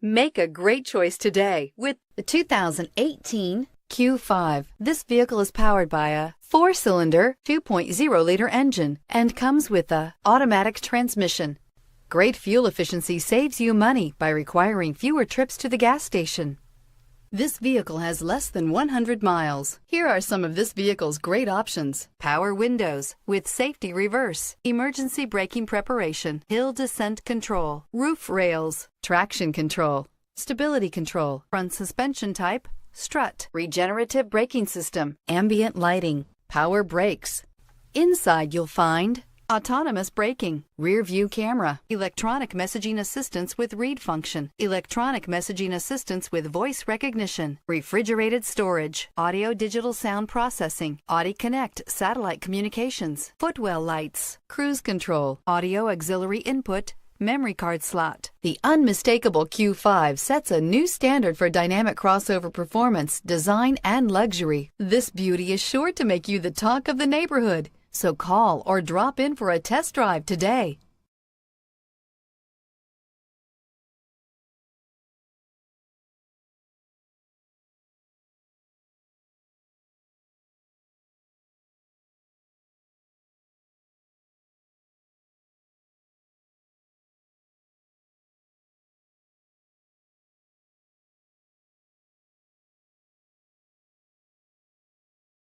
Make a great choice today with the 2018 Q5. This vehicle is powered by a 4-cylinder, 2.0-liter engine and comes with a automatic transmission. Great fuel efficiency saves you money by requiring fewer trips to the gas station. This vehicle has less than 100 miles. Here are some of this vehicle's great options: power windows with safety reverse, emergency braking preparation, hill descent control, roof rails, traction control, stability control, front suspension type, strut, regenerative braking system, ambient lighting, power brakes. Inside you'll find autonomous braking, rear view camera, electronic messaging assistance with read function, electronic messaging assistance with voice recognition, refrigerated storage, audio digital sound processing, Audi Connect satellite communications, footwell lights, cruise control, audio auxiliary input, memory card slot. The unmistakable Q5 sets a new standard for dynamic crossover performance, design, and luxury. This beauty is sure to make you the talk of the neighborhood. So call or drop in for a test drive today.